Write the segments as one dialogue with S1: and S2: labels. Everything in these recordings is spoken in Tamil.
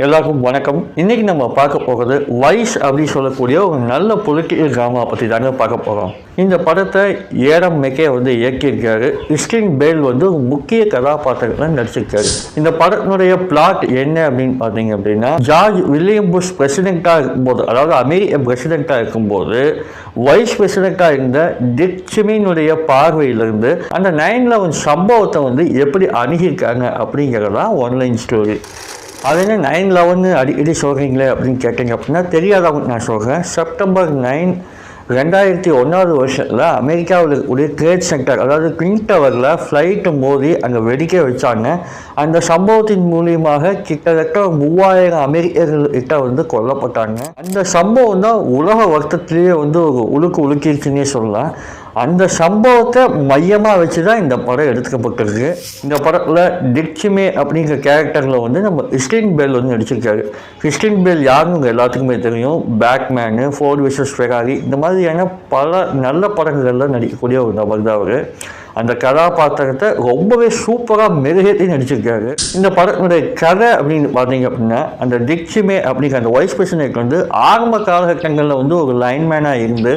S1: எல்லாருக்கும் வணக்கம். இன்னைக்கு நம்ம பார்க்க போகிறது வைஸ் அப்படின்னு சொல்லக்கூடிய ஒரு நல்ல பொலிட்டிக்கல் ட்ராமா பற்றி தாங்க பார்க்க போகிறோம். இந்த படத்தை ஏடம் மெக்கே இயக்கியிருக்காரு. கிறிஸ்டியன் பேல் ஒரு முக்கிய கதாபாத்திரத்தில் நடிச்சிருக்காரு. இந்த படத்தினுடைய பிளாட் என்ன அப்படின்னு பார்த்தீங்க அப்படின்னா, ஜார்ஜ் வில்லியம் புஷ் பிரசிடென்ட்டாக இருக்கும்போது, அதாவது அமெரிக்க பிரசிடென்ட்டாக இருக்கும்போது வைஸ் பிரசிடென்ட்டாக இருந்த டிக் செனினுடைய பார்வையிலிருந்து அந்த 9/11 சம்பவத்தை எப்படி அணுகியிருக்காங்க அப்படிங்கிறதான் ஒன்லைன் ஸ்டோரி. அது என்ன 9/11 அடிக்கடி சொல்கிறீங்களே அப்படின்னு கேட்டீங்க அப்படின்னா, தெரியாதவங்க நான் சொல்கிறேன். செப்டம்பர் 9, 2001 அமெரிக்காவில் இருக்கக்கூடிய ட்ரேட் சென்டர், அதாவது ட்வின் டவரில் ஃப்ளைட்டு மோதி அங்கே வெடிக்க வச்சாங்க. அந்த சம்பவத்தின் மூலியமாக கிட்டத்தட்ட 3000 அமெரிக்கர்கள் கிட்ட கொல்லப்பட்டாங்க. அந்த சம்பவம் தான் உலக வருத்தத்திலேயே ஒரு உலுக்கிருச்சுன்னே சொல்லலாம். அந்த சம்பவத்தை மையமாக வச்சு தான் இந்த படம் எடுத்துக்கப்பட்டிருக்கு. இந்த படத்தில் டிக் செனி அப்படிங்கிற கேரக்டரில் நம்ம கிறிஸ்டியன் பேல் நடிச்சிருக்காரு. கிறிஸ்டியன் பேல் யாருன்னு எல்லாத்துக்குமே தெரியும். பேட்மேனு, ஃபோர்ட் வெர்சஸ் ஃபெராரி, இந்த மாதிரியான பல நல்ல படங்கள்லாம் நடிக்கக்கூடிய ஒரு நபர் தான் அவர். அந்த கதாபாத்திரத்தை ரொம்பவே சூப்பராக மெருகேற்றி நடிச்சிருக்காரு. இந்த படத்தினுடைய கதை அப்படின்னு பார்த்தீங்க அப்படின்னா, அந்த டிக் செனி அப்படிங்கிற அந்த வைஸ் பிரசிடென்ட் ஆரம்ப காலகட்டங்களில் ஒரு லைன்மேனாக இருந்து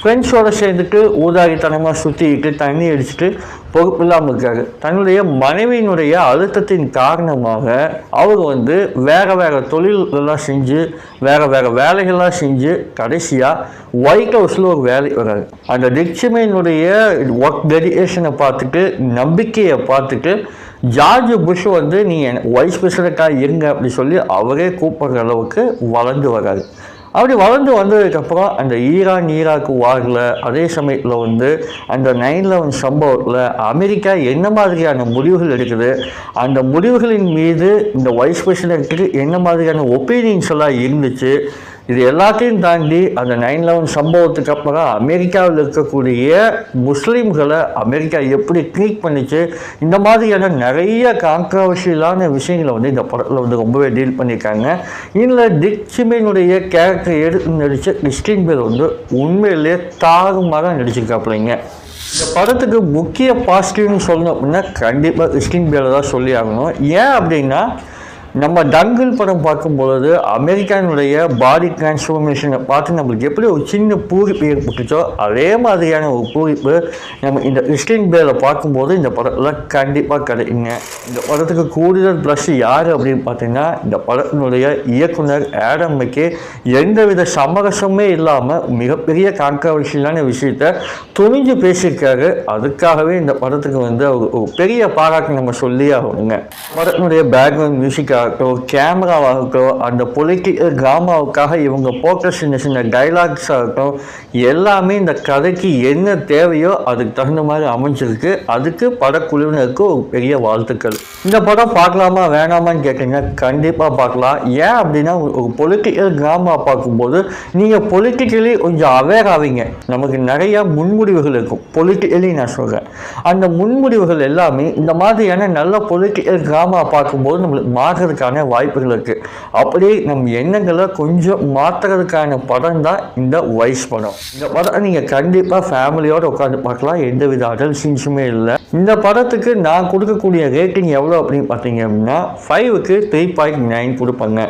S1: ஃப்ரெண்ட்ஸோடு சேர்ந்துட்டு ஊதாரித்தனமாக சுற்றிக்கிட்டு தண்ணி அடிச்சுட்டு பொறுப்பு இல்லாமல் இருக்காரு. தன்னுடைய மனைவியினுடைய அழுத்தத்தின் காரணமாக அவர் வேறு தொழில்கள்லாம் செஞ்சு வேறு வேலைகள்லாம் செஞ்சு கடைசியாக ஒயிட் ஹவுஸில் ஒரு வேலை வராது. அந்த டிக் செனியினுடைய ஒர்க் டெடிகேஷனை பார்த்துட்டு, நம்பிக்கையை பார்த்துட்டு ஜார்ஜ் புஷ் நீ வைஸ் பிரசிடென்ட்டாக இருங்க அப்படி சொல்லி அவரே கூப்பிட்ற அளவுக்கு வளர்ந்து வராது. அப்படி வளர்ந்து வந்ததுக்கப்புறம் அந்த ஈராக் வாரில் அதே சமயத்தில் அந்த 9/11 சம்பவத்தில் அமெரிக்கா என்ன மாதிரியான முடிவுகள் எடுக்குது, அந்த முடிவுகளின் மீது இந்த வைஸ் பிரசிடென்ட்டுக்கு என்ன மாதிரியான ஒப்பீனியன்ஸ் எல்லாம் இருந்துச்சு, இது எல்லாத்தையும் தாண்டி அந்த 9/11 சம்பவத்துக்கு அப்புறம் அமெரிக்காவில் இருக்கக்கூடிய முஸ்லீம்களை அமெரிக்கா எப்படி ட்ரீட் பண்ணிச்சு, இந்த மாதிரியான நிறைய கான்ட்ரவர்ஷியலான விஷயங்களை இந்த படத்தில் ரொம்பவே டீல் பண்ணியிருக்காங்க. இதில் டிக் செனியினுடைய கேரக்டர் எடுத்து நடித்த கிறிஸ்டியன் பேல் உண்மையிலே தாறுமாறாக நடிச்சிருக்காப்பிள்ளைங்க. இந்த படத்துக்கு முக்கிய பாசிட்டிவ்னு சொல்லணும் அப்படின்னா கண்டிப்பாக கிறிஸ்டியன் பேலை தான் சொல்லி ஆகணும். ஏன் அப்படின்னா, நம்ம டங்கிள் படம் பார்க்கும்பொழுது அமெரிக்கானுடைய பாடி டிரான்ஸ்ஃபர்மேஷனை பார்த்து நம்மளுக்கு எப்படி ஒரு சின்ன பூரிப்பு ஏற்பட்டுச்சோ, அதே மாதிரியான ஒரு பூரிப்பு நம்ம இந்த கிறிஸ்டியன் பேலை பார்க்கும்போது இந்த படத்தில் கண்டிப்பாக கிடைக்குங்க. இந்த படத்துக்கு கூடுதல் ப்ளஸ் யார் அப்படின்னு பார்த்தீங்கன்னா, இந்த படத்தினுடைய இயக்குனர் ஏடம் மெக்கே எந்தவித சமரசமே இல்லாமல் மிகப்பெரிய கான்ட்ரவர்ஷியலான விஷயத்தை துணிஞ்சு பேசியிருக்காரு. அதுக்காகவே இந்த படத்துக்கு ஒரு பெரிய பாராட்டு நம்ம சொல்லி ஆகணுங்க. படத்தினுடைய பேக்ரவுண்ட் மியூசிக்காக கேமராவாகட்டும், அந்த பொலிட்டிக்கல் ட்ராமாவுக்காக இவங்க போட்ட சின்ன டைலாக்ஸ் ஆகட்டும், எல்லாமே இந்த கதைக்கு என்ன தேவையோ அதுக்கு தகுந்த மாதிரி அமைஞ்சிருக்கு. அதுக்கு படக்குழுவினருக்கு ஒரு பெரிய வாழ்த்துக்கள். இந்த படம் பார்க்கலாமா வேணாமான்னு கேட்டீங்கன்னா கண்டிப்பாக பார்க்கலாம். ஏன் அப்படின்னா, ஒரு பொலிட்டிக்கல் ட்ராமா பார்க்கும்போது நீங்கள் பொலிட்டிக்கலி கொஞ்சம் அவேர் ஆவீங்க. நமக்கு நிறைய முன்முடிவுகள் இருக்கும். பொலிட்டிக்கலி நான் சொல்கிறேன், அந்த முன்முடிவுகள் எல்லாமே இந்த மாதிரியான நல்ல பொலிட்டிக்கல் ட்ராமா பார்க்கும்போது நம்மளுக்கு மாறுறதுக்கான வாய்ப்புகள் இருக்குது. அப்படியே நம்ம எண்ணங்களை கொஞ்சம் மாற்றுறதுக்கான படம் தான் இந்த வைஸ் படம். இந்த படம் நீங்கள் கண்டிப்பாக ஃபேமிலியோடு உட்காந்து பார்க்கலாம். எந்தவித அடல் சீன்ஸுமே இல்லை. இந்த படத்துக்கு நான் கொடுக்கக்கூடிய ரேட்டிங் எவ்வளோ அப்படின்னு பார்த்தீங்க அப்படின்னா 5க்கு 3.9 கொடுப்பாங்க.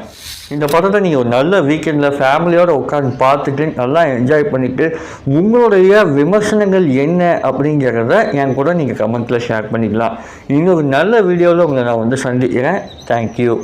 S1: இந்த படத்தை நீங்கள் ஒரு நல்ல வீக்கெண்டில் ஃபேமிலியோடு உட்காந்து பார்த்துட்டு நல்லா என்ஜாய் பண்ணிவிட்டு உங்களுடைய விமர்சனங்கள் என்ன அப்படிங்கிறத என் கூட நீங்கள் கமெண்ட்டில் ஷேர் பண்ணிக்கலாம். இன்னொரு நல்ல வீடியோவில் உங்களை நான் சந்திக்கிறேன். தேங்க்யூ.